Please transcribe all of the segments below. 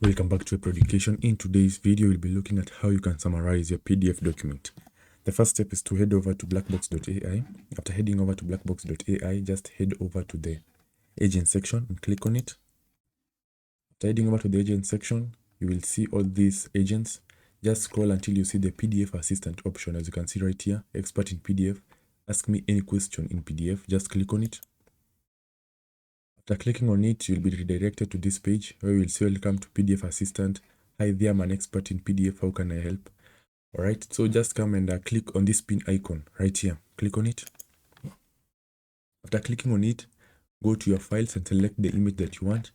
Welcome back to Pro Education. In today's video, we'll be looking at how you can summarize your PDF document. The first step is to head over to blackbox.ai. After heading over to blackbox.ai, just head over to the agent section and click on it. After heading over to the agent section, you will see all these agents. Just scroll until you see the PDF assistant option. As you can see right here, expert in PDF. Ask me any question in PDF. Just click on it. After clicking on it, you'll be redirected to this page where you'll see welcome to PDF Assistant. Hi there, I'm an expert in PDF. How can I help? Alright, so just come and click on this pin icon right here. Click on it. After clicking on it, go to your files and select the image that you want.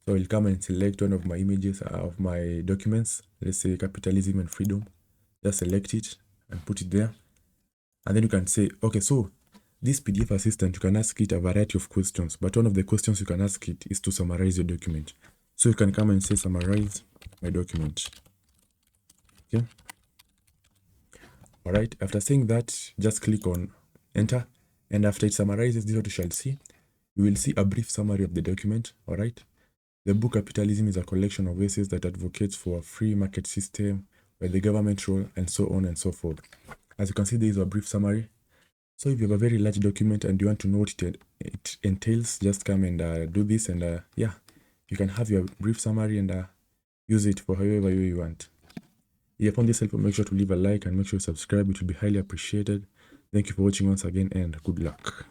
So I'll come and select one of my images of my documents. Let's say capitalism and freedom. Just select it and put it there. And then you can say, okay, so this PDF assistant, you can ask it a variety of questions, but one of the questions you can ask it is to summarize your document. So you can come and say, summarize my document. Okay. All right. After saying that, just click on enter. And after it summarizes, this is what you shall see. You will see a brief summary of the document. All right. The book Capitalism is a collection of essays that advocates for a free market system where the government role and so on and so forth. As you can see, there is a brief summary. So if you have a very large document and you want to know what it entails, just come and do this, and yeah, you can have your brief summary and use it for however way you want. If you found this helpful, make sure to leave a like and make sure you subscribe. It will be highly appreciated. Thank you for watching once again, and good luck.